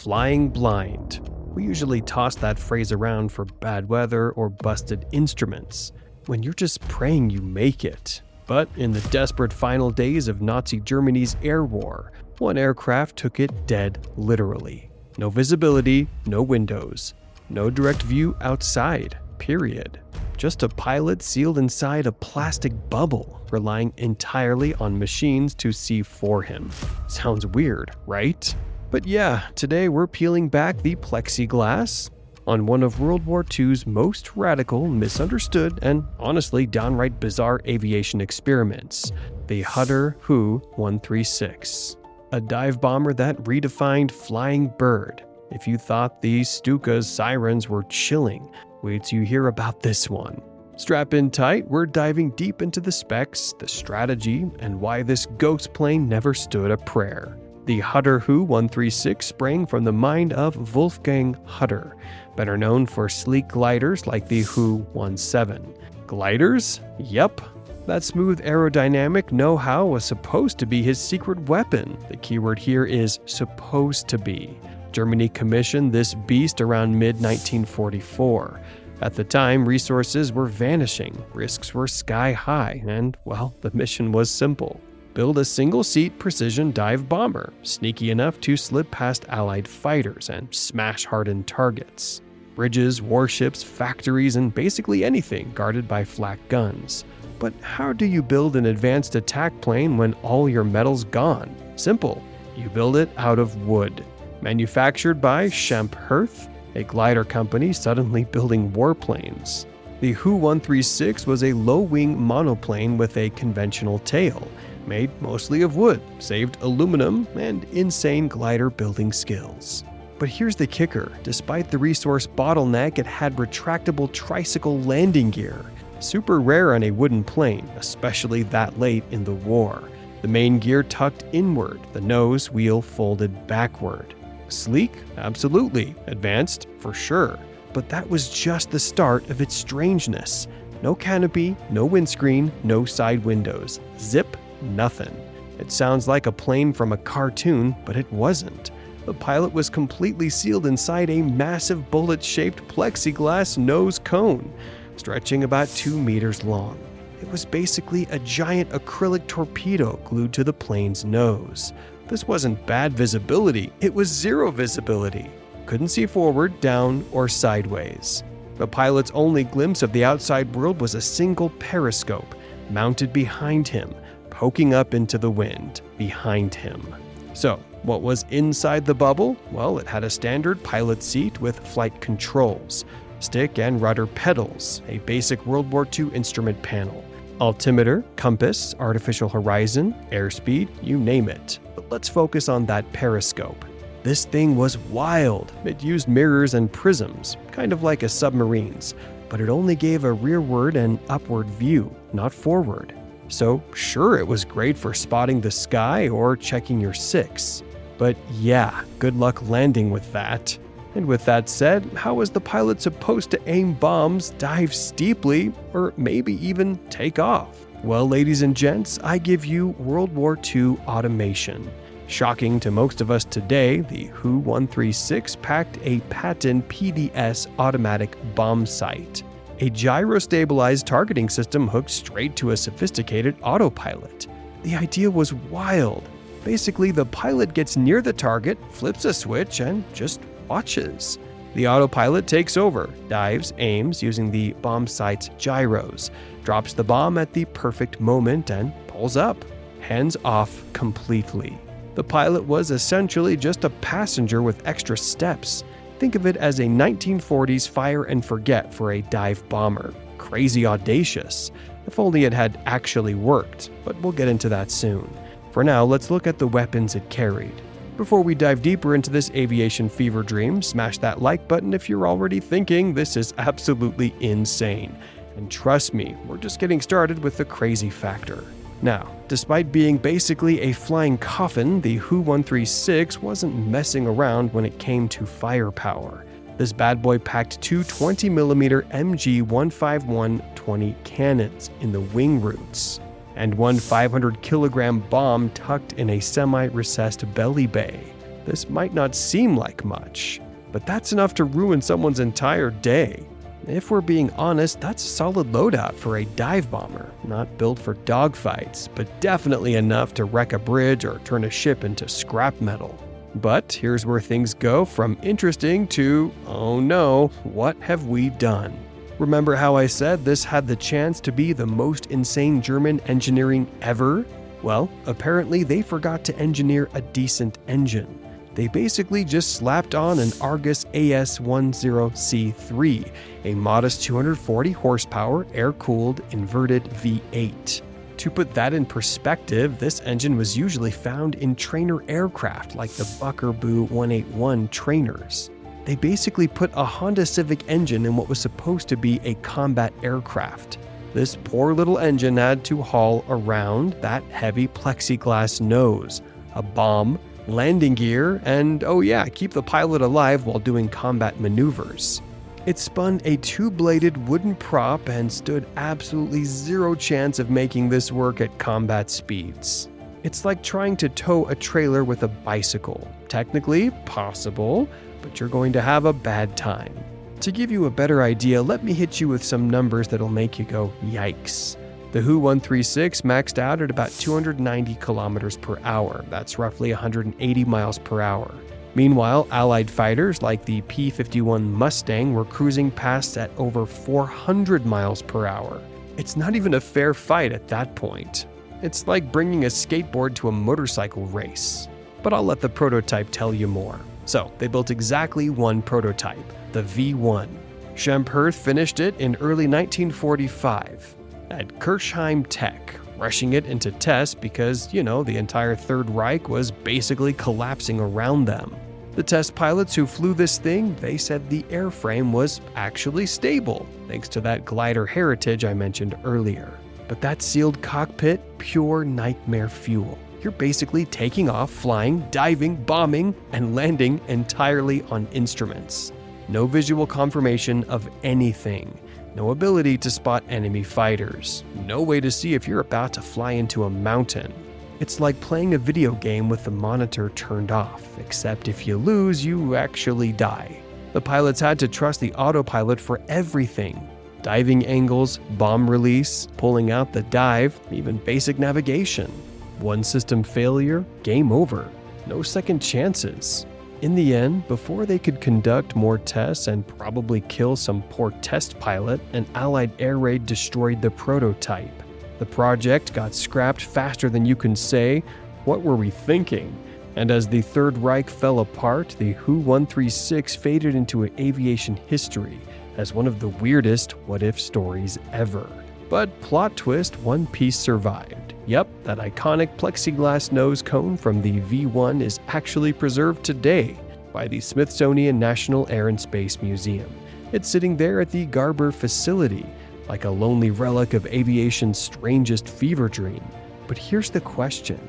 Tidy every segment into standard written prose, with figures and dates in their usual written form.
flying blind. We usually toss that phrase around for bad weather or busted instruments, when you're just praying you make it. But in the desperate final days of Nazi Germany's air war, one aircraft took it dead literally. No visibility, no windows, no direct view outside, period. Just a pilot sealed inside a plastic bubble, relying entirely on machines to see for him. Sounds weird, right? But yeah, today we're peeling back the plexiglass on one of World War II's most radical, misunderstood, and honestly downright bizarre aviation experiments, the Hütter Hü 136. A dive bomber that redefined flying bird. If you thought the Stuka's sirens were chilling, wait till you hear about this one. Strap in tight, we're diving deep into the specs, the strategy, and why this ghost plane never stood a prayer. The Hütter Hü 136 sprang from the mind of Wolfgang Hütter, better known for sleek gliders like the Hü 17. Gliders? Yep. That smooth aerodynamic know-how was supposed to be his secret weapon. The keyword here is supposed to be. Germany commissioned this beast around mid-1944. At the time, resources were vanishing, risks were sky high, and, well, the mission was simple. Build a single-seat precision dive bomber, sneaky enough to slip past Allied fighters and smash hardened targets. Bridges, warships, factories, and basically anything guarded by flak guns. But how do you build an advanced attack plane when all your metal's gone? Simple. You build it out of wood. Manufactured by Hütter, a glider company suddenly building warplanes. The Hü 136 was a low-wing monoplane with a conventional tail, made mostly of wood, saved aluminum, and insane glider building skills. But here's the kicker, despite the resource bottleneck, it had retractable tricycle landing gear. Super rare on a wooden plane, especially that late in the war. The main gear tucked inward, the nose wheel folded backward. Sleek? Absolutely. Advanced? For sure. But that was just the start of its strangeness. No canopy, no windscreen, no side windows. Zip, nothing. It sounds like a plane from a cartoon, but it wasn't. The pilot was completely sealed inside a massive bullet-shaped plexiglass nose cone, stretching about 2 meters long. It was basically a giant acrylic torpedo glued to the plane's nose. This wasn't bad visibility, it was zero visibility. Couldn't see forward, down, or sideways. The pilot's only glimpse of the outside world was a single periscope, mounted behind him, poking up into the wind, behind him. So, what was inside the bubble? Well, it had a standard pilot seat with flight controls, stick and rudder pedals, a basic World War II instrument panel, altimeter, compass, artificial horizon, airspeed, you name it. But let's focus on that periscope. This thing was wild. It used mirrors and prisms, kind of like a submarine's, but it only gave a rearward and upward view, not forward. So sure, it was great for spotting the sky or checking your six. But yeah, good luck landing with that. And with that said, how was the pilot supposed to aim bombs, dive steeply, or maybe even take off? Well, ladies and gents, I give you World War II automation. Shocking to most of us today, the Hü 136 packed a Patton PDS automatic bomb sight, a gyro-stabilized targeting system hooked straight to a sophisticated autopilot. The idea was wild. Basically, the pilot gets near the target, flips a switch, and just watches. The autopilot takes over, dives, aims using the bomb sight's gyros, drops the bomb at the perfect moment, and pulls up. Hands off completely. The pilot was essentially just a passenger with extra steps. Think of it as a 1940s fire and forget for a dive bomber. Crazy audacious. If only it had actually worked, but we'll get into that soon. For now, let's look at the weapons it carried. Before we dive deeper into this aviation fever dream, smash that like button if you're already thinking this is absolutely insane. And trust me, we're just getting started with the crazy factor. Now, despite being basically a flying coffin, the Hü 136 wasn't messing around when it came to firepower. This bad boy packed two 20mm MG 151-20 cannons in the wing roots, and one 500-kilogram bomb tucked in a semi-recessed belly bay. This might not seem like much, but that's enough to ruin someone's entire day. If we're being honest, that's a solid loadout for a dive bomber, not built for dogfights, but definitely enough to wreck a bridge or turn a ship into scrap metal. But here's where things go from interesting to, oh no, what have we done? Remember how I said this had the chance to be the most insane German engineering ever? Well, apparently they forgot to engineer a decent engine. They basically just slapped on an Argus AS10C3, a modest 240 horsepower air-cooled inverted V8. To put that in perspective, this engine was usually found in trainer aircraft like the Buckaroo 181 trainers. They basically put a Honda Civic engine in what was supposed to be a combat aircraft. This poor little engine had to haul around that heavy plexiglass nose, a bomb, landing gear, and oh yeah, keep the pilot alive while doing combat maneuvers. It spun a two-bladed wooden prop and stood absolutely zero chance of making this work at combat speeds. It's like trying to tow a trailer with a bicycle. Technically possible, but you're going to have a bad time. To give you a better idea, let me hit you with some numbers that'll make you go, yikes. The Hü 136 maxed out at about 290 kilometers per hour. That's roughly 180 miles per hour. Meanwhile, Allied fighters like the P-51 Mustang were cruising past at over 400 miles per hour. It's not even a fair fight at that point. It's like bringing a skateboard to a motorcycle race. But I'll let the prototype tell you more. So, they built exactly one prototype, the V1. Schempp finished it in early 1945 at Kirchheim Tech, rushing it into test because, the entire Third Reich was basically collapsing around them. The test pilots who flew this thing, they said the airframe was actually stable, thanks to that glider heritage I mentioned earlier. But that sealed cockpit, pure nightmare fuel. You're basically taking off, flying, diving, bombing, and landing entirely on instruments. No visual confirmation of anything. No ability to spot enemy fighters. No way to see if you're about to fly into a mountain. It's like playing a video game with the monitor turned off, except if you lose, you actually die. The pilots had to trust the autopilot for everything. Diving angles, bomb release, pulling out the dive, even basic navigation. One system failure, game over. No second chances. In the end, before they could conduct more tests and probably kill some poor test pilot, an Allied air raid destroyed the prototype. The project got scrapped faster than you can say, "What were we thinking?" And as the Third Reich fell apart, the Hü 136 faded into aviation history as one of the weirdest what-if stories ever. But plot twist, one piece survived. Yep, that iconic plexiglass nose cone from the V1 is actually preserved today by the Smithsonian National Air and Space Museum. It's sitting there at the Garber facility, like a lonely relic of aviation's strangest fever dream. But here's the question: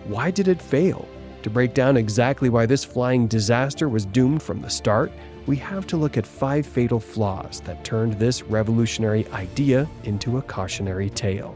why did it fail? To break down exactly why this flying disaster was doomed from the start, we have to look at 5 fatal flaws that turned this revolutionary idea into a cautionary tale.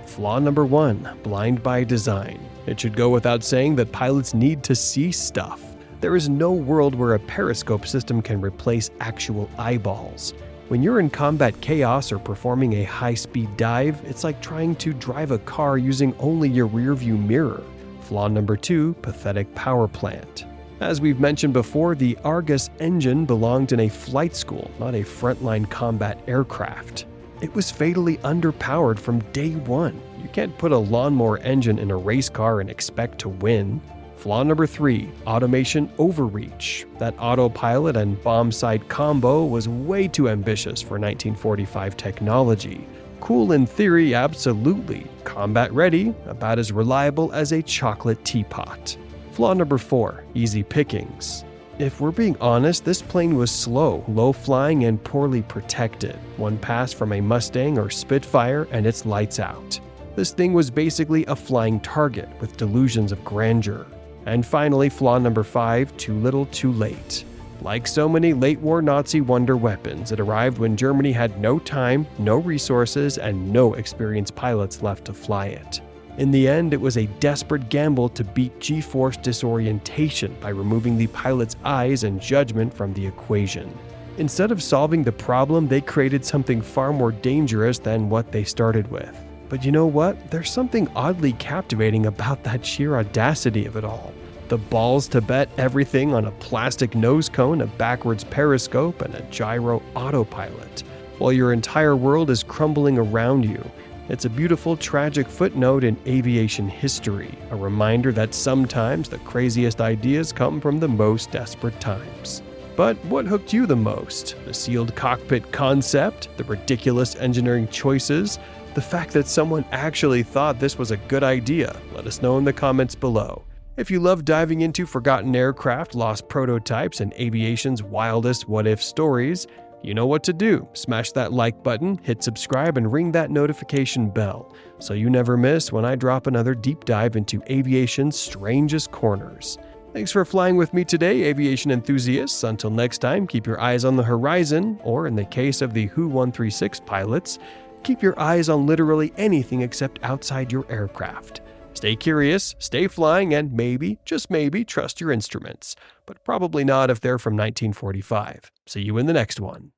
Flaw number 1, blind by design. It should go without saying that pilots need to see stuff. There is no world where a periscope system can replace actual eyeballs. When you're in combat chaos or performing a high-speed dive, it's like trying to drive a car using only your rearview mirror. Flaw number 2, pathetic power plant. As we've mentioned before, the Argus engine belonged in a flight school, not a frontline combat aircraft. It was fatally underpowered from day one. You can't put a lawnmower engine in a race car and expect to win. Flaw number 3, automation overreach. That autopilot and bomb sight combo was way too ambitious for 1945 technology. Cool in theory, absolutely. Combat ready, about as reliable as a chocolate teapot. Flaw number 4, easy pickings. If we're being honest, this plane was slow, low-flying, and poorly protected. One pass from a Mustang or Spitfire and it's lights out. This thing was basically a flying target with delusions of grandeur. And finally, flaw number 5, too little too late. Like so many late-war Nazi wonder weapons, it arrived when Germany had no time, no resources, and no experienced pilots left to fly it. In the end, it was a desperate gamble to beat G-force disorientation by removing the pilot's eyes and judgment from the equation. Instead of solving the problem, they created something far more dangerous than what they started with. But you know what? There's something oddly captivating about that sheer audacity of it all. The balls to bet everything on a plastic nose cone, a backwards periscope, and a gyro autopilot, while your entire world is crumbling around you. It's a beautiful, tragic footnote in aviation history, a reminder that sometimes the craziest ideas come from the most desperate times. But what hooked you the most? The sealed cockpit concept? The ridiculous engineering choices? The fact that someone actually thought this was a good idea? Let us know in the comments below. If you love diving into forgotten aircraft, lost prototypes, and aviation's wildest what-if stories, you know what to do. Smash that like button, hit subscribe, and ring that notification bell so you never miss when I drop another deep dive into aviation's strangest corners. Thanks for flying with me today, aviation enthusiasts. Until next time, keep your eyes on the horizon, or in the case of the Hü 136 pilots, keep your eyes on literally anything except outside your aircraft. Stay curious, stay flying, and maybe, just maybe, trust your instruments. But probably not if they're from 1945. See you in the next one.